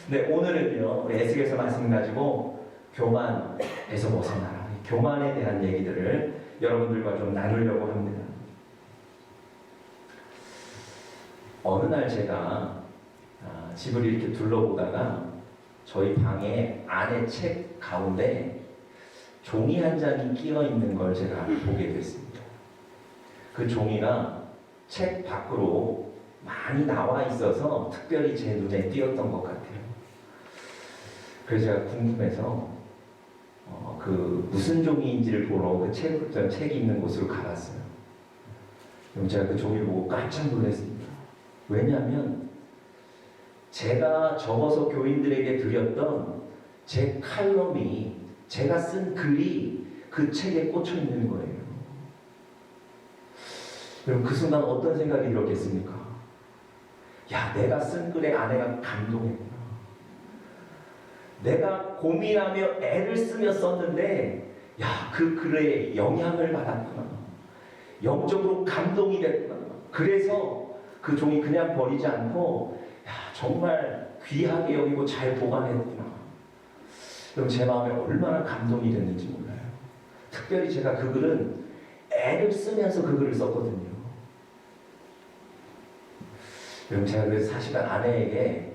네, 오늘은요, 우리 에스겔서 말씀 가지고 교만에서 벗어나라. 교만에 대한 얘기들을 여러분들과 좀 나누려고 합니다. 어느 날 제가 집을 이렇게 둘러보다가 저희 방에 안에 책 가운데 종이 한 장이 끼어 있는 걸 제가 보게 됐습니다. 그 종이가 책 밖으로 많이 나와 있어서 특별히 제 눈에 띄었던 것 같아요. 그래서 제가 궁금해서 그 무슨 종이인지를 보러 그 책이 있는 곳으로 가봤어요. 그럼 제가 그 종이를 보고 깜짝 놀랐습니다. 왜냐하면 제가 적어서 교인들에게 드렸던 제 칼럼이, 제가 쓴 글이 그 책에 꽂혀 있는 거예요. 그럼 그 순간 어떤 생각이 들었겠습니까? 야, 내가 쓴 글에 아내가 감동했구나. 내가 고민하며 애를 쓰며 썼는데, 야, 그 글에 영향을 받았구나. 영적으로 감동이 됐구나. 그래서 그 종이 그냥 버리지 않고, 야, 정말 귀하게 여기고 잘 보관했구나. 그럼 제 마음에 얼마나 감동이 됐는지 몰라요. 특별히 제가 그 글은 애를 쓰면서 그 글을 썼거든요. 그럼 제가 그래서 사실은 아내에게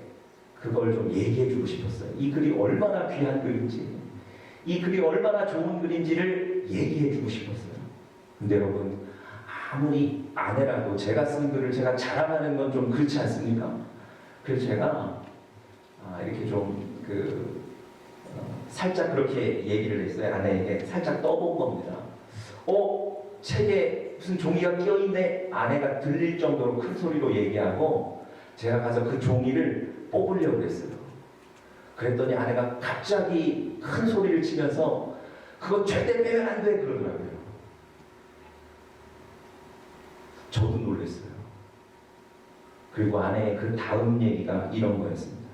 그걸 좀 얘기해주고 싶었어요. 이 글이 얼마나 귀한 글인지, 이 글이 얼마나 좋은 글인지를 얘기해주고 싶었어요. 근데 여러분, 아무리 아내라도 제가 쓴 글을 제가 자랑하는 건 좀 그렇지 않습니까? 그래서 제가 이렇게 좀 살짝 그렇게 얘기를 했어요. 아내에게 살짝 떠본 겁니다. 책에 무슨 종이가 끼어있네? 아내가 들릴 정도로 큰 소리로 얘기하고 제가 가서 그 종이를 뽑으려고 했어요. 그랬더니 아내가 갑자기 큰 소리를 치면서 그거 절대 빼면 안 돼! 그러더라고요. 저도 놀랐어요. 그리고 아내의 그 다음 얘기가 이런 거였습니다.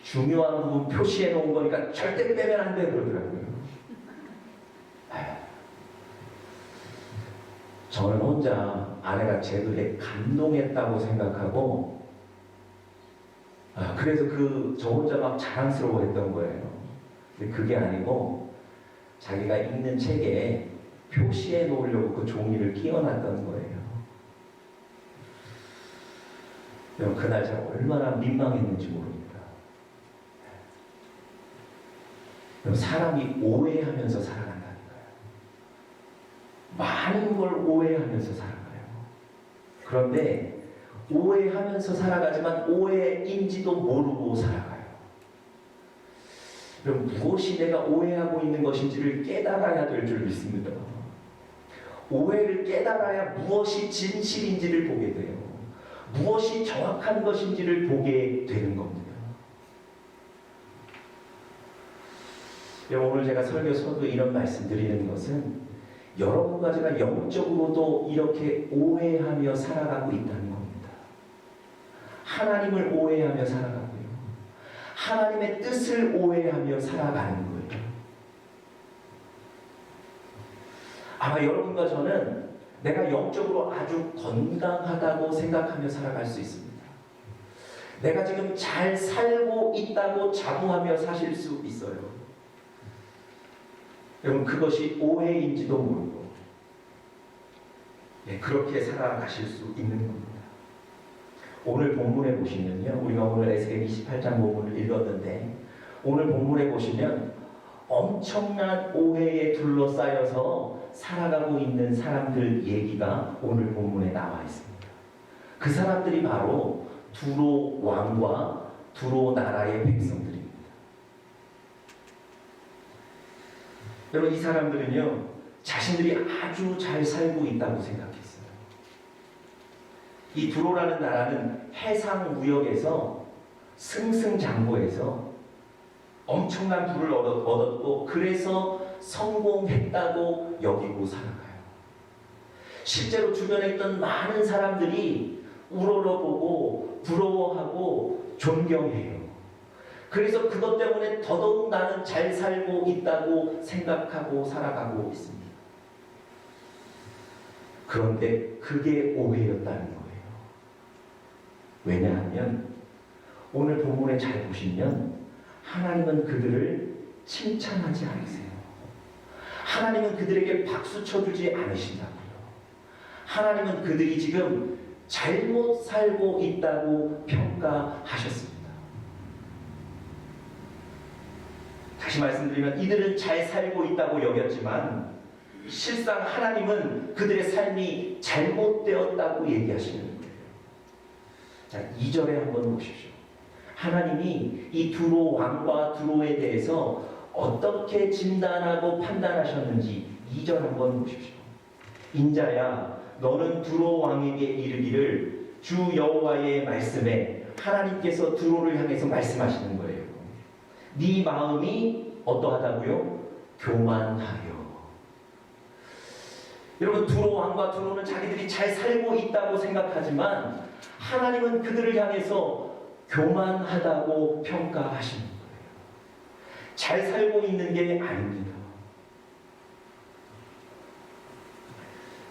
중요한 부분 표시해 놓은 거니까 절대 빼면 안 돼! 그러더라고요. 저는 혼자 아내가 제 글에 감동했다고 생각하고, 그래서 저 혼자 막 자랑스러워 했던 거예요. 근데 그게 아니고, 자기가 읽는 책에 표시해 놓으려고 그 종이를 끼워놨던 거예요. 여러분, 그날 제가 얼마나 민망했는지 모릅니다. 여러분, 사람이 오해하면서 살아간다니까요. 많은 걸 오해하면서 살아가요. 그런데 오해하면서 살아가지만 오해인지도 모르고 살아가요. 그럼 무엇이 내가 오해하고 있는 것인지를 깨달아야 될 줄 믿습니다. 오해를 깨달아야 무엇이 진실인지를 보게 돼요. 무엇이 정확한 것인지를 보게 되는 겁니다. 오늘 제가 설교서도 이런 말씀 드리는 것은 여러분과 제가 영적으로도 이렇게 오해하며 살아가고 있다는 겁니다. 하나님을 오해하며 살아가고요. 하나님의 뜻을 오해하며 살아가는 거예요. 아마 여러분과 저는 내가 영적으로 아주 건강하다고 생각하며 살아갈 수 있습니다. 내가 지금 잘 살고 있다고 자부하며 사실 수 있어요. 여러분, 그것이 오해인지도 모르고 그렇게 살아가실 수 있는 겁니다. 오늘 본문에 보시면요, 우리가 오늘 에스겔 28장 본문을 읽었는데 오늘 본문에 보시면 엄청난 오해에 둘러싸여서 살아가고 있는 사람들 얘기가 오늘 본문에 나와 있습니다. 그 사람들이 바로 두로 왕과 두로 나라의 백성들입니다. 여러분, 이 사람들은요, 자신들이 아주 잘 살고 있다고 생각했어요. 이 두로라는 나라는 해상 무역에서 승승장구해서 엄청난 부를 얻었고, 그래서 성공했다고 여기고 살아가요. 실제로 주변에 있던 많은 사람들이 우러러보고 부러워하고 존경해요. 그래서 그것 때문에 더더욱 나는 잘 살고 있다고 생각하고 살아가고 있습니다. 그런데 그게 오해였다는 거예요. 왜냐하면 오늘 본문에 잘 보시면 하나님은 그들을 칭찬하지 않으세요. 하나님은 그들에게 박수 쳐주지 않으신다고요. 하나님은 그들이 지금 잘못 살고 있다고 평가하셨습니다. 다시 말씀드리면 이들은 잘 살고 있다고 여겼지만 실상 하나님은 그들의 삶이 잘못되었다고 얘기하시는 거예요. 자, 2절에 한번 보십시오. 하나님이 이 두로 왕과 두로에 대해서 어떻게 진단하고 판단하셨는지 2절 한번 보십시오. 인자야, 너는 두로 왕에게 이르기를 주 여호와의 말씀에 하나님께서 두로를 향해서 말씀하시는 거예요. 네 마음이 어떠하다고요? 교만하여. 여러분, 두로 왕과 두로는 자기들이 잘 살고 있다고 생각하지만 하나님은 그들을 향해서 교만하다고 평가하시는 거예요. 잘 살고 있는 게 아닙니다.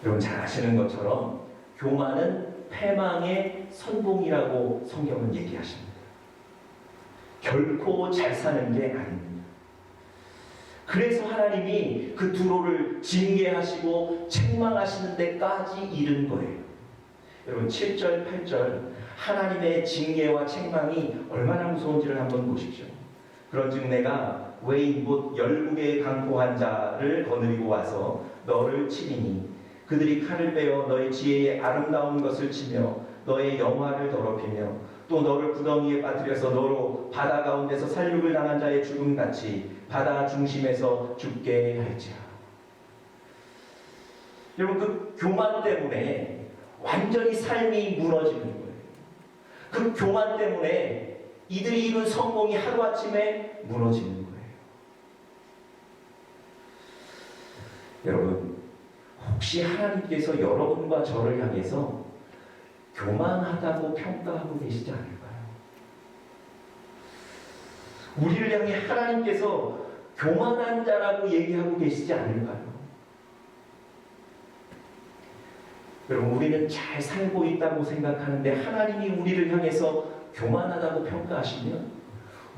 여러분 잘 아시는 것처럼 교만은 패망의 선봉이라고 성경은 얘기하십니다. 결코 잘 사는 게 아닙니다. 그래서 하나님이 그 두로를 징계하시고 책망하시는 데까지 이른 거예요. 여러분 7절, 8절 하나님의 징계와 책망이 얼마나 무서운지를 한번 보십시오. 그런즉 내가 외인 곧 열국의 강포한 자를 거느리고 와서 너를 치리니 그들이 칼을 베어 너의 지혜의 아름다운 것을 치며 너의 영화를 더럽히며 또 너를 구덩이에 빠뜨려서 너로 바다 가운데서 살육을 당한 자의 죽음같이 바다 중심에서 죽게 할지라. 여러분 그 교만 때문에 완전히 삶이 무너지는 거예요. 그 교만 때문에 이들이 이룬 성공이 하루아침에 무너지는 거예요. 여러분 혹시 하나님께서 여러분과 저를 향해서 교만하다고 평가하고 계시지 않을까요? 우리를 향해 하나님께서 교만한 자라고 얘기하고 계시지 않을까요? 여러분 우리는 잘 살고 있다고 생각하는데 하나님이 우리를 향해서 교만하다고 평가하시면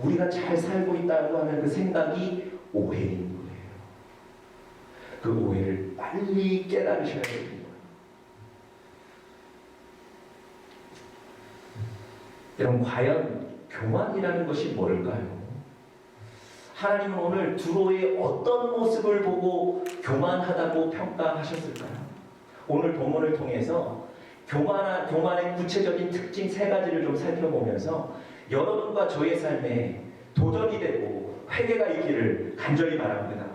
우리가 잘 살고 있다고 하는 그 생각이 오해인 거예요. 그 오해를 빨리 깨달으셔야 됩니다. 여러분 과연 교만이라는 것이 뭘까요? 하나님은 오늘 두로의 어떤 모습을 보고 교만하다고 평가하셨을까요? 오늘 본문을 통해서 교만의 구체적인 특징 3가지를 좀 살펴보면서 여러분과 저의 삶에 도전이 되고 회개가 있기를 간절히 바랍니다.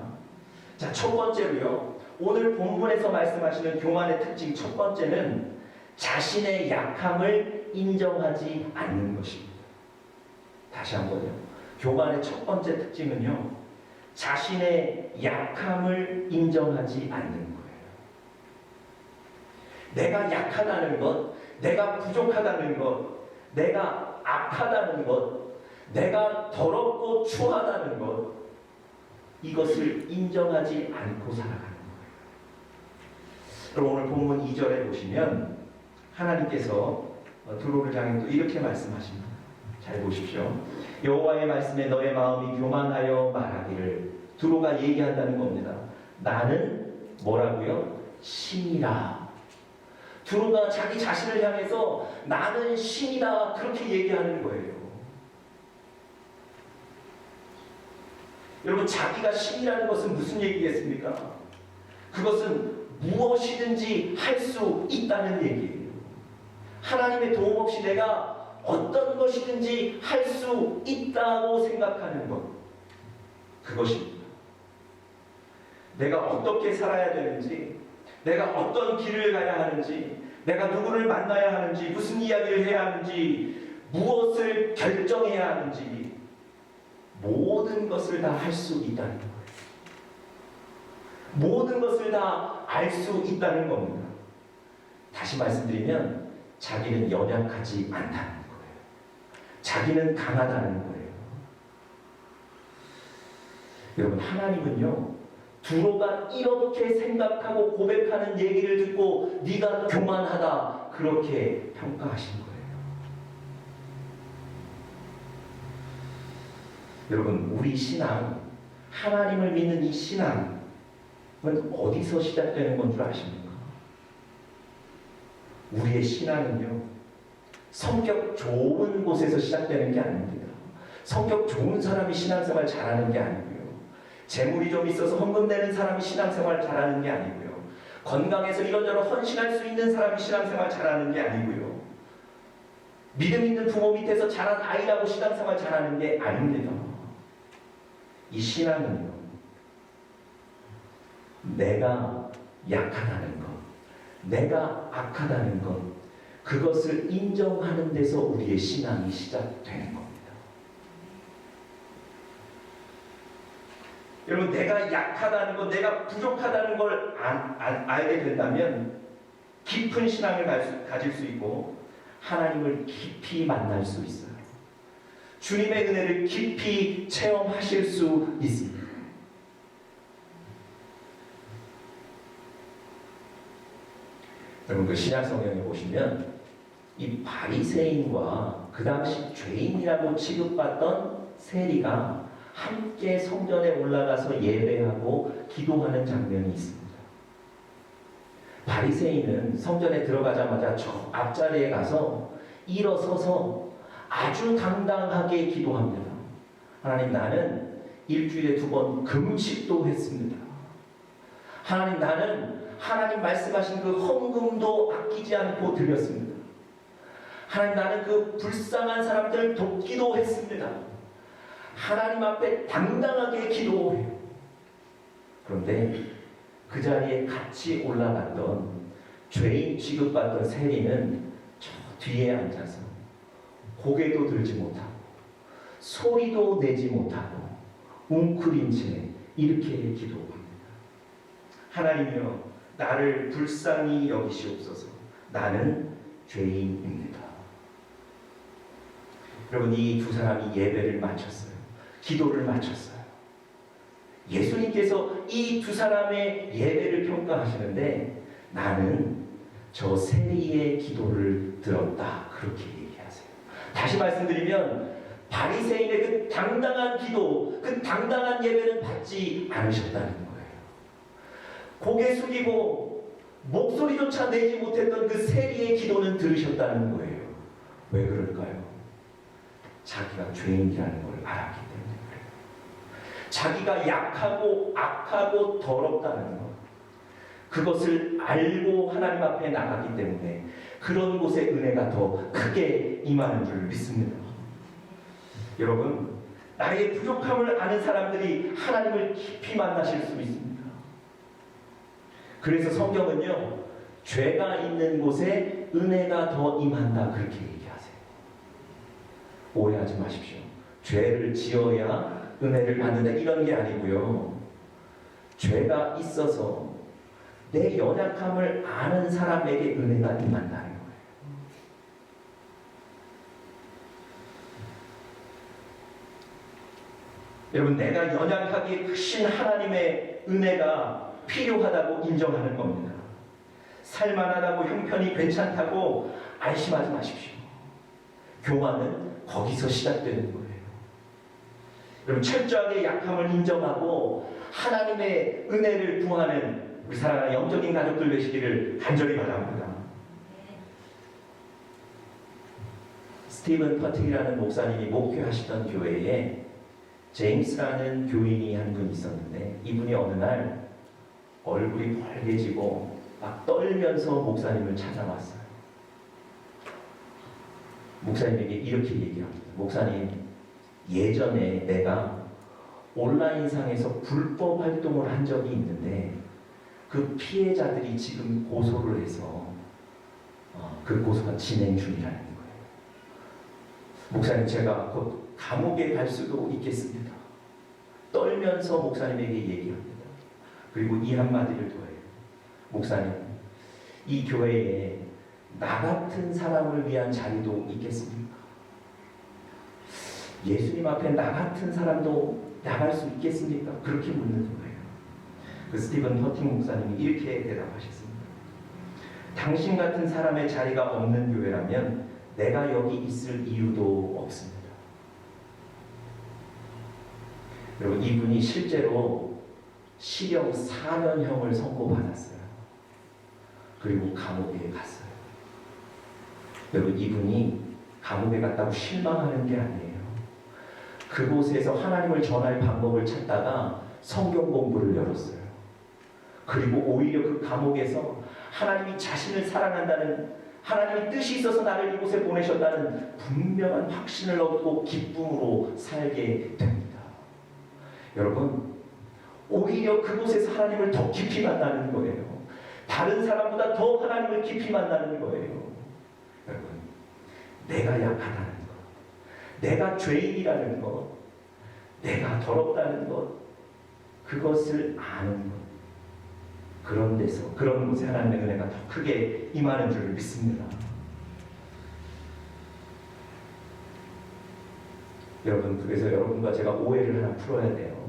자, 첫 번째로요. 오늘 본문에서 말씀하시는 교만의 특징 첫 번째는 자신의 약함을 인정하지 않는 것입니다. 다시 한번요. 교만의 첫 번째 특징은요. 자신의 약함을 인정하지 않는 거예요. 내가 약하다는 것, 내가 부족하다는 것, 내가 악하다는 것, 내가 더럽고 추하다는 것, 이것을 인정하지 않고 살아가는 거예요. 그럼 오늘 본문 2절에 보시면 하나님께서 두로를 향해 또 이렇게 말씀하십니다. 잘 보십시오. 여호와의 말씀에 너의 마음이 교만하여 말하기를. 두로가 얘기한다는 겁니다. 나는 뭐라고요? 신이라. 두로가 자기 자신을 향해서 나는 신이다 그렇게 얘기하는 거예요. 여러분 자기가 신이라는 것은 무슨 얘기겠습니까? 그것은 무엇이든지 할 수 있다는 얘기예요. 하나님의 도움 없이 내가 어떤 것이든지 할 수 있다고 생각하는 것, 그것입니다. 내가 어떻게 살아야 되는지, 내가 어떤 길을 가야 하는지, 내가 누구를 만나야 하는지, 무슨 이야기를 해야 하는지, 무엇을 결정해야 하는지 모든 것을 다 할 수 있다는 거예요. 모든 것을 다 알 수 있다는 겁니다. 다시 말씀드리면 자기는 연약하지 않다는 거예요. 자기는 강하다는 거예요. 여러분 하나님은요 두로가 이렇게 생각하고 고백하는 얘기를 듣고 네가 교만하다 그렇게 평가하신 거예요. 여러분, 우리 신앙, 하나님을 믿는 이 신앙은 어디서 시작되는 건 줄 아십니까? 우리의 신앙은요, 성격 좋은 곳에서 시작되는 게 아닙니다. 성격 좋은 사람이 신앙생활 잘하는 게 아니고요. 재물이 좀 있어서 헌금 내는 사람이 신앙생활 잘하는 게 아니고요. 건강해서 이런저런 헌신할 수 있는 사람이 신앙생활 잘하는 게 아니고요. 믿음 있는 부모 밑에서 자란 아이라고 신앙생활 잘하는 게 아닙니다. 이 신앙은요, 내가 약하다는 것, 내가 악하다는 것, 그것을 인정하는 데서 우리의 신앙이 시작되는 겁니다. 여러분, 내가 약하다는 것, 내가 부족하다는 걸 알게 된다면 깊은 신앙을 가질 수 있고 하나님을 깊이 만날 수 있어요. 주님의 은혜를 깊이 체험하실 수 있습니다. 여러분, 그 신약성경에 보시면 이 바리새인과 그 당시 죄인이라고 취급받던 세리가 함께 성전에 올라가서 예배하고 기도하는 장면이 있습니다. 바리새인은 성전에 들어가자마자 저 앞자리에 가서 일어서서 아주 당당하게 기도합니다. 하나님, 나는 일주일에 2번 금식도 했습니다. 하나님, 나는 하나님 말씀하신 그 헌금도 아끼지 않고 드렸습니다. 하나님, 나는 그 불쌍한 사람들을 돕기도 했습니다. 하나님 앞에 당당하게 기도해요. 그런데 그 자리에 같이 올라갔던 죄인 취급받던 세리는 저 뒤에 앉아서 고개도 들지 못하고 소리도 내지 못하고 웅크린 채 이렇게 기도합니다. 하나님이여, 나를 불쌍히 여기시옵소서. 나는 죄인입니다. 여러분, 이 두 사람이 예배를 마쳤어요. 기도를 마쳤어요. 예수님께서 이 두 사람의 예배를 평가하시는데 나는 저 세리의 기도를 들었다, 그렇게 얘기하세요. 다시 말씀드리면 바리새인의 그 당당한 기도, 그 당당한 예배는 받지 않으셨다는 거예요. 고개 숙이고 목소리조차 내지 못했던 그 세리의 기도는 들으셨다는 거예요. 왜 그럴까요? 자기가 죄인이라는 걸 알았기 때문에 그래요. 자기가 약하고 악하고 더럽다는 것, 그것을 알고 하나님 앞에 나가기 때문에 그런 곳에 은혜가 더 크게 임하는 줄 믿습니다. 여러분, 나의 부족함을 아는 사람들이 하나님을 깊이 만나실 수 있습니다. 그래서 성경은요, 죄가 있는 곳에 은혜가 더 임한다, 그렇게 얘기하세요. 오해하지 마십시오. 죄를 지어야 은혜를 받는다, 이런 게 아니고요. 죄가 있어서 내 연약함을 아는 사람에게 은혜가 임한다는 거예요. 여러분, 내가 연약하기에 크신 하나님의 은혜가 필요하다고 인정하는 겁니다. 살만하다고, 형편이 괜찮다고 안심하지 마십시오. 교만은 거기서 시작되는 거예요. 여러분, 철저하게 약함을 인정하고 하나님의 은혜를 구하는 우리 사랑하는 영적인 가족들 되시기를 간절히 바랍니다. 스티븐 퍼팅이라는 목사님이 목회하시던 교회에 제임스라는 교인이 한 분 있었는데, 이분이 어느 날 얼굴이 벌개지고 막 떨면서 목사님을 찾아왔어요. 목사님에게 이렇게 얘기합니다. 목사님, 예전에 내가 온라인상에서 불법 활동을 한 적이 있는데 그 피해자들이 지금 고소를 해서 그 고소가 진행 중이라는 거예요. 목사님, 제가 곧 감옥에 갈 수도 있겠습니다. 떨면서 목사님에게 얘기합니다. 그리고 이 한마디를 더해요. 목사님, 이 교회에 나 같은 사람을 위한 자리도 있겠습니까? 예수님 앞에 나 같은 사람도 나갈 수 있겠습니까? 그렇게 묻는 거예요. 그 스티븐 퍼팅 목사님이 이렇게 대답하셨습니다. 당신 같은 사람의 자리가 없는 교회라면 내가 여기 있을 이유도 없습니다. 여러분, 이분이 실제로 실형 4년형을 선고받았어요. 그리고 감옥에 갔어요. 여러분, 이분이 감옥에 갔다고 실망하는 게 아니에요. 그곳에서 하나님을 전할 방법을 찾다가 성경 공부를 열었어요. 그리고 오히려 그 감옥에서 하나님이 자신을 사랑한다는, 하나님의 뜻이 있어서 나를 이곳에 보내셨다는 분명한 확신을 얻고 기쁨으로 살게 됩니다. 여러분, 오히려 그곳에서 하나님을 더 깊이 만나는 거예요. 다른 사람보다 더 하나님을 깊이 만나는 거예요. 여러분, 내가 약하다는 것, 내가 죄인이라는 것, 내가 더럽다는 것, 그것을 아는 것, 그런 데서, 그런 곳에 하나님의 은혜가 더 크게 임하는 줄 믿습니다. 여러분, 그래서 여러분과 제가 오해를 하나 풀어야 돼요.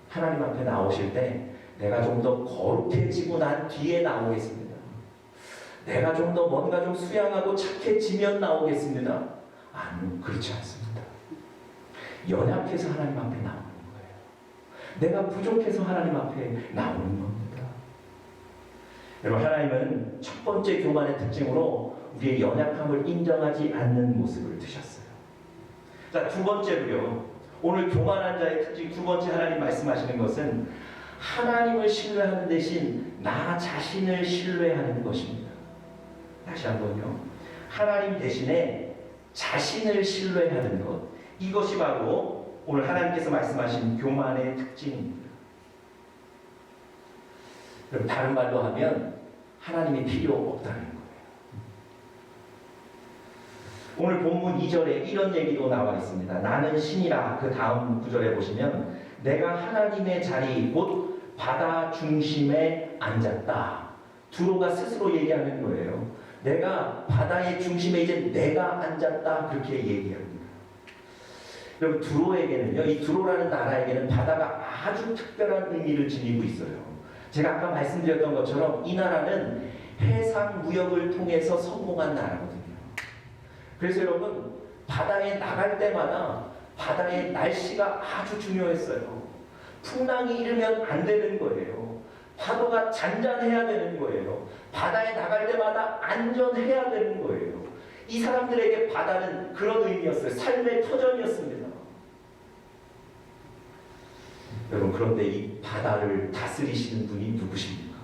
하나님 앞에 나오실 때 내가 좀 더 거룩해지고 난 뒤에 나오겠습니다. 내가 좀 더 뭔가 좀 수양하고 착해지면 나오겠습니다. 아니요, 그렇지 않습니다. 연약해서 하나님 앞에 나오는 거예요. 내가 부족해서 하나님 앞에 나오는 겁니다. 여러분, 하나님은 첫 번째 교만의 특징으로 우리의 연약함을 인정하지 않는 모습을 두셨어요. 자, 두 번째로요. 오늘 교만한 자의 특징 두 번째 하나님 말씀하시는 것은 하나님을 신뢰하는 대신 나 자신을 신뢰하는 것입니다. 다시 한번요. 하나님 대신에 자신을 신뢰하는 것. 이것이 바로 오늘 하나님께서 말씀하신 교만의 특징입니다. 여러분, 다른 말로 하면 하나님이 필요 없다는 거예요. 오늘 본문 2절에 이런 얘기도 나와 있습니다. 나는 신이라. 그 다음 구절에 보시면 내가 하나님의 자리 곧 바다 중심에 앉았다. 두로가 스스로 얘기하는 거예요. 내가 바다의 중심에 이제 내가 앉았다. 그렇게 얘기합니다. 여러분, 두로에게는요, 이 두로라는 나라에게는 바다가 아주 특별한 의미를 지니고 있어요. 제가 아까 말씀드렸던 것처럼 이 나라는 해상 무역을 통해서 성공한 나라거든요. 그래서 여러분, 바다에 나갈 때마다 바다의 날씨가 아주 중요했어요. 풍랑이 일으면 안 되는 거예요. 파도가 잔잔해야 되는 거예요. 바다에 나갈 때마다 안전해야 되는 거예요. 이 사람들에게 바다는 그런 의미였어요. 삶의 터전이었습니다. 여러분, 그런데 이 바다를 다스리시는 분이 누구십니까?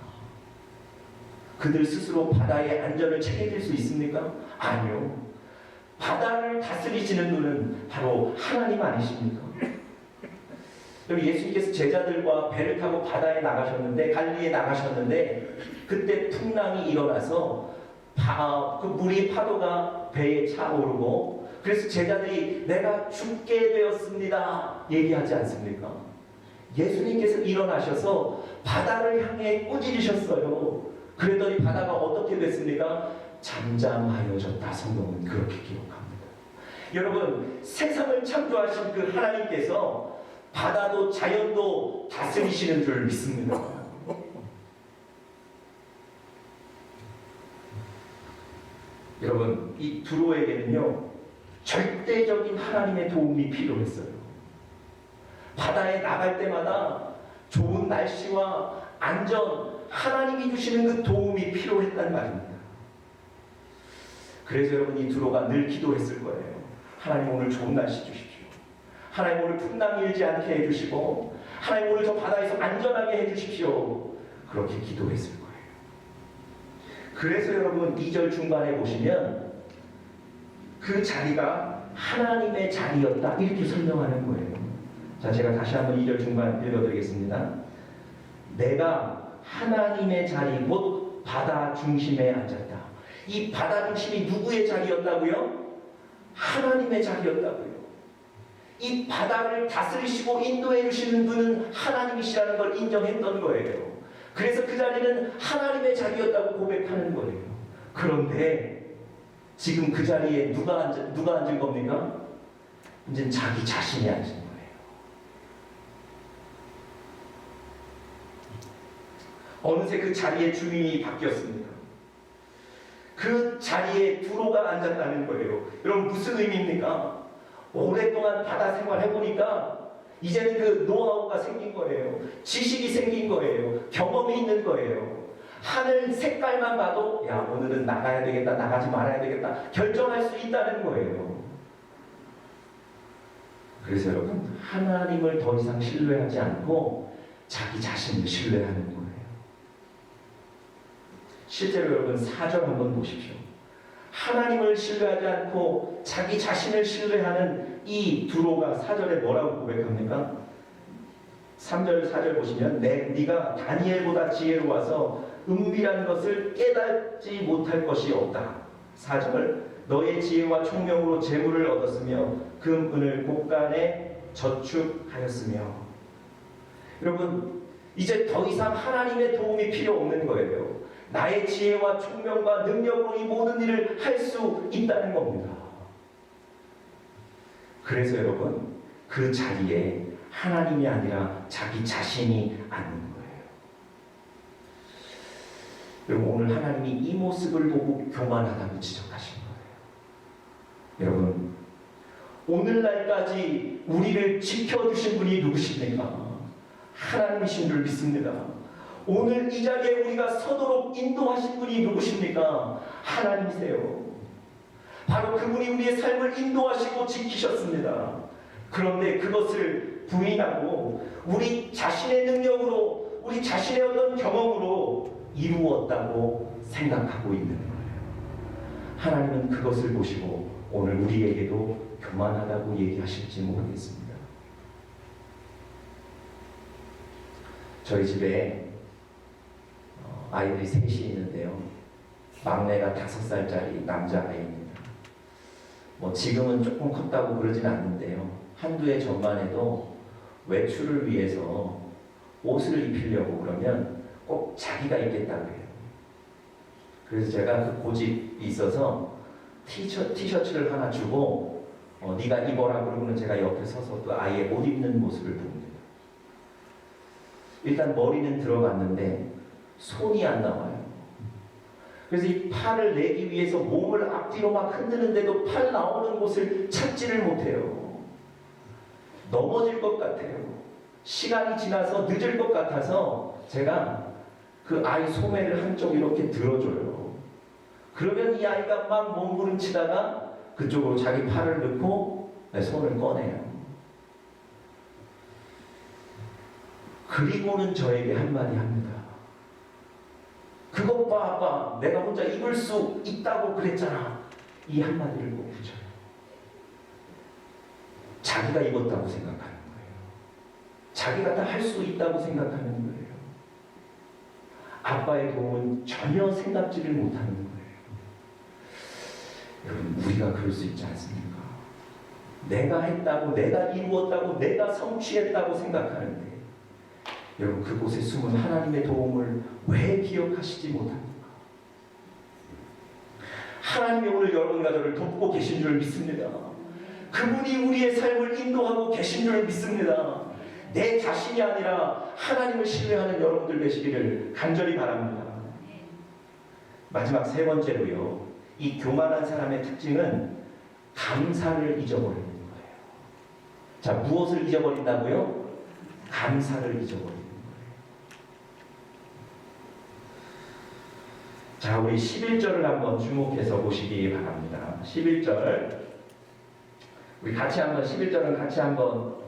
그들 스스로 바다의 안전을 책임질 수 있습니까? 아니요. 바다를 다스리시는 분은 바로 하나님 아니십니까? 여러분, 예수님께서 제자들과 배를 타고 바다에 나가셨는데, 갈리에 나가셨는데, 그때 풍랑이 일어나서 그 물이 파도가 배에 차오르고, 그래서 제자들이 내가 죽게 되었습니다 얘기하지 않습니까? 예수님께서 일어나셔서 바다를 향해 꾸짖으셨어요. 그랬더니 바다가 어떻게 됐습니까? 잠잠하여졌다. 성경은 그렇게 기록합니다. 여러분, 세상을 창조하신 그 하나님께서 바다도 자연도 다스리시는 줄 믿습니다. 여러분, 이 두로에게는요, 절대적인 하나님의 도움이 필요했어요. 바다에 나갈 때마다 좋은 날씨와 안전, 하나님이 주시는 그 도움이 필요했단 말입니다. 그래서 여러분, 이 두로가 늘 기도했을 거예요. 하나님, 오늘 좋은 날씨 주십시오. 하나님, 오늘 풍랑이 일지 않게 해주시고, 하나님, 오늘 저 바다에서 안전하게 해주십시오. 그렇게 기도했을 거예요. 그래서 여러분, 2절 중반에 보시면 그 자리가 하나님의 자리였다. 이렇게 설명하는 거예요. 자, 제가 다시 한번 2절 중반 읽어드리겠습니다. 내가 하나님의 자리 곧 바다 중심에 앉았다. 이 바다 중심이 누구의 자리였다고요? 하나님의 자리였다고요. 이 바다를 다스리시고 인도해 주시는 분은 하나님이시라는 걸 인정했던 거예요. 그래서 그 자리는 하나님의 자리였다고 고백하는 거예요. 그런데 지금 그 자리에 누가 앉은 겁니까? 이제 자기 자신이 앉은 거예요. 어느새 그 자리의 주인이 바뀌었습니다. 그 자리에 두로가 앉았다는 거예요. 여러분, 무슨 의미입니까? 오랫동안 바다 생활해보니까 이제는 그 노하우가 생긴 거예요. 지식이 생긴 거예요. 경험이 있는 거예요. 하늘 색깔만 봐도 야, 오늘은 나가야 되겠다, 나가지 말아야 되겠다 결정할 수 있다는 거예요. 그래서 여러분, 하나님을 더 이상 신뢰하지 않고 자기 자신을 신뢰하는 거예요. 실제로 여러분 4절 한번 보십시오. 하나님을 신뢰하지 않고 자기 자신을 신뢰하는 이 두로가 4절에 뭐라고 고백합니까? 3절 4절 보시면 네가 다니엘보다 지혜로워서 은밀한 것을 깨닫지 못할 것이 없다. 4절 너의 지혜와 총명으로 재물을 얻었으며 금, 은을 곳간에 저축하였으며. 여러분, 이제 더 이상 하나님의 도움이 필요 없는 거예요. 나의 지혜와 총명과 능력으로 이 모든 일을 할 수 있다는 겁니다. 그래서 여러분, 그 자리에 하나님이 아니라 자기 자신이 앉는 거예요. 여러분, 오늘 하나님이 이 모습을 보고 교만하다고 지적하신 거예요. 여러분, 오늘날까지 우리를 지켜주신 분이 누구십니까? 하나님이신 줄 믿습니다. 오늘 이 자리에 우리가 서도록 인도하신 분이 누구십니까? 하나님이세요. 바로 그분이 우리의 삶을 인도하시고 지키셨습니다. 그런데 그것을 부인하고 우리 자신의 능력으로, 우리 자신의 어떤 경험으로 이루었다고 생각하고 있는 거예요. 하나님은 그것을 보시고 오늘 우리에게도 교만하다고 얘기하실지 모르겠습니다. 저희 집에 아이들이 셋이 있는데요. 막내가 5살짜리 남자아이입니다. 지금은 조금 컸다고 그러진 않는데요. 한두 해 전만 해도 외출을 위해서 옷을 입히려고 그러면 꼭 자기가 입겠다고 해요. 그래서 제가 그 고집이 있어서 티셔츠를 하나 주고 네가 입어라 그러고는 제가 옆에 서서 그 아이의 옷 입는 모습을 봅니다. 일단 머리는 들어갔는데 손이 안 나와요. 그래서 이 팔을 내기 위해서 몸을 앞뒤로 막 흔드는데도 팔 나오는 곳을 찾지를 못해요. 넘어질 것 같아요. 시간이 지나서 늦을 것 같아서 제가 그 아이 소매를 한쪽 이렇게 들어줘요. 그러면 이 아이가 막 몸부림치다가 그쪽으로 자기 팔을 넣고 내 손을 꺼내요. 그리고는 저에게 한마디 합니다. 그것 봐, 아빠. 내가 혼자 입을 수 있다고 그랬잖아. 이 한마디를 꼭 붙여요. 자기가 입었다고 생각하는 거예요. 자기가 다 할 수 있다고 생각하는 거예요. 아빠의 도움은 전혀 생각지를 못하는 거예요. 여러분, 우리가 그럴 수 있지 않습니까? 내가 했다고, 내가 이루었다고, 내가 성취했다고 생각하는데 여러분, 그곳에 숨은 하나님의 도움을 왜 기억하시지 못합니까? 하나님이 오늘 여러분과 저를 돕고 계신 줄 믿습니다. 그분이 우리의 삶을 인도하고 계신 줄 믿습니다. 내 자신이 아니라 하나님을 신뢰하는 여러분들 되시기를 간절히 바랍니다. 마지막 3번째로요. 이 교만한 사람의 특징은 감사를 잊어버리는 거예요. 자, 무엇을 잊어버린다고요? 감사를 잊어버리는 거예요. 자, 우리 11절을 한번 주목해서 보시기 바랍니다. 11절. 우리 같이 한번 11절은 같이 한번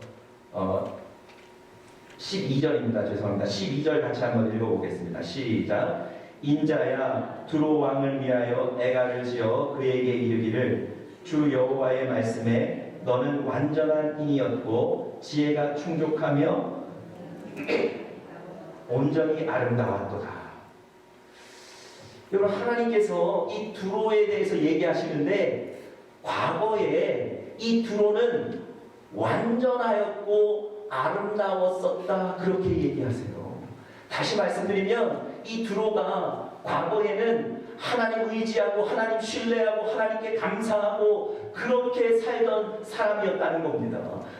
12절입니다. 죄송합니다. 12절 같이 한번 읽어보겠습니다. 시작. 인자야 두로 왕을 위하여 애가를 지어 그에게 이르기를 주 여호와의 말씀에 너는 완전한 인이었고 지혜가 충족하며 온전히 아름다웠도다. 여러분, 하나님께서 이 두로에 대해서 얘기하시는데 과거에 이 두로는 완전하였고 아름다웠었다, 그렇게 얘기하세요. 다시 말씀드리면 이 두로가 과거에는 하나님 의지하고 하나님 신뢰하고 하나님께 감사하고 그렇게 살던 사람이었다는 겁니다.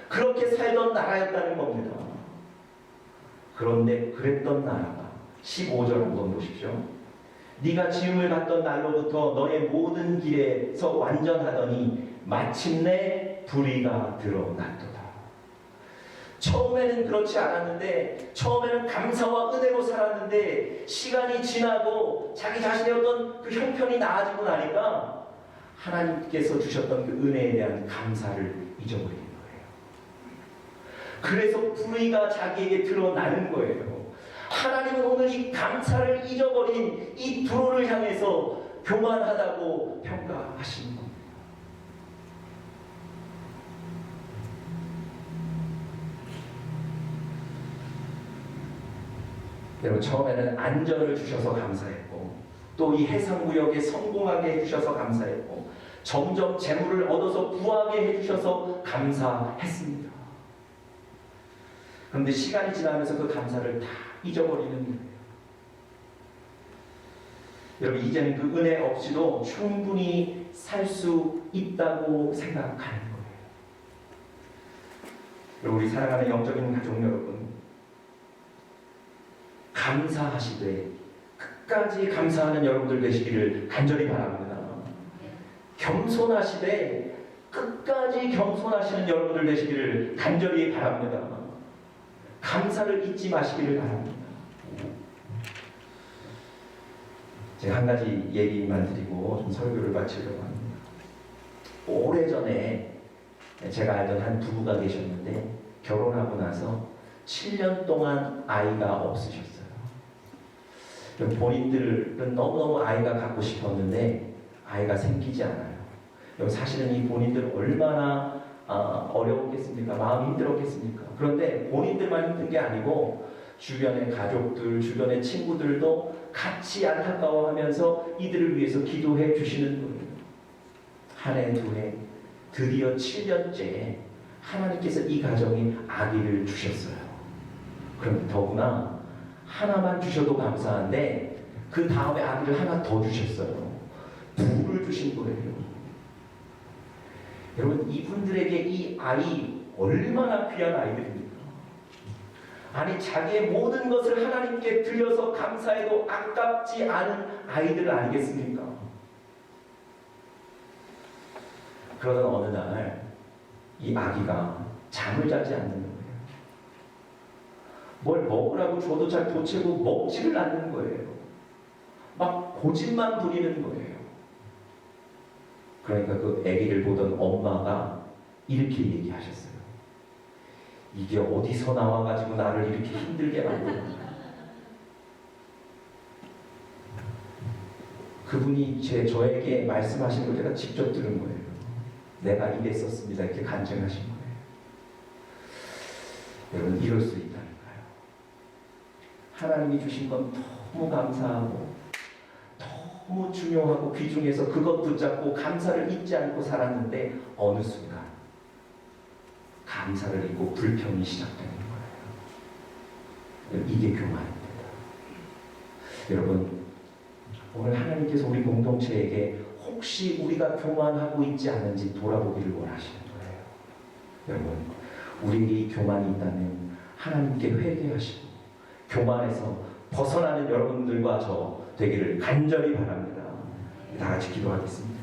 그렇게 살던 나라였다는 겁니다. 그런데 그랬던 나라가 15절 한번 보십시오. 네가 지음을 받던 날로부터 너의 모든 길에서 완전하더니 마침내 불의가 드러났도다. 처음에는 그렇지 않았는데, 처음에는 감사와 은혜로 살았는데, 시간이 지나고 자기 자신의 어떤 그 형편이 나아지고 나니까 하나님께서 주셨던 그 은혜에 대한 감사를 잊어버리는 거예요. 그래서 불의가 자기에게 드러나는 거예요. 하나님은 오늘 이 감사를 잊어버린 이 불호를 향해서 교만하다고 평가하시는 겁니다. 여러분, 처음에는 안전을 주셔서 감사했고, 또 이 해상무역에 성공하게 해주셔서 감사했고, 점점 재물을 얻어서 부하게 해주셔서 감사했습니다. 그런데 시간이 지나면서 그 감사를 다 잊어버리는 거예요. 여러분, 이제는 그 은혜 없이도 충분히 살 수 있다고 생각하는 거예요. 여러분, 우리 사랑하는 영적인 가족 여러분, 감사하시되 끝까지 감사하는 여러분들 되시기를 간절히 바랍니다. 겸손하시되 끝까지 겸손하시는 여러분들 되시기를 간절히 바랍니다. 감사를 잊지 마시기를 바랍니다. 제가 한 가지 얘기만 드리고 좀 설교를 마치려고 합니다. 오래전에 제가 알던 한 부부가 계셨는데, 결혼하고 나서 7년 동안 아이가 없으셨어요. 본인들은 너무너무 아이가 갖고 싶었는데 아이가 생기지 않아요. 사실은 이 본인들 얼마나 어려웠겠습니까? 마음이 힘들었겠습니까? 그런데 본인들만 힘든 게 아니고 주변의 가족들, 주변의 친구들도 같이 안타까워하면서 이들을 위해서 기도해 주시는 거예요. 한 해, 두 해, 드디어 7년째 하나님께서 이 가정에 아기를 주셨어요. 그럼 더구나 하나만 주셔도 감사한데 그 다음에 아기를 하나 더 주셨어요. 둘을 주신 거예요. 여러분, 이분들에게 이 아이 얼마나 귀한 아이들입니까? 아니, 자기의 모든 것을 하나님께 드려서 감사해도 아깝지 않은 아이들 아니겠습니까? 그러던 어느 날 이 아기가 잠을 자지 않는 거예요. 뭘 먹으라고 줘도 잘 보채고 먹지를 않는 거예요. 막 고집만 부리는 거예요. 그러니까 그 아기를 보던 엄마가 이렇게 얘기하셨어요. 이게 어디서 나와가지고 나를 이렇게 힘들게 만드는 거야. 그분이 저에게 말씀하신 걸 제가 직접 들은 거예요. 내가 이랬었습니다. 이렇게 간증하신 거예요. 여러분, 이럴 수 있다니까요. 하나님이 주신 건 너무 감사하고 너무 중요하고 귀중해서 그것 붙잡고 감사를 잊지 않고 살았는데 어느 순간 감사를 잊고 불평이 시작되는 거예요. 이게 교만입니다. 여러분, 오늘 하나님께서 우리 공동체에게 혹시 우리가 교만하고 있지 않은지 돌아보기를 원하시는 거예요. 여러분, 우리에게 이 교만이 있다면 하나님께 회개하시고 교만에서 벗어나는 여러분들과 저 되기를 간절히 바랍니다. 다 같이 기도하겠습니다.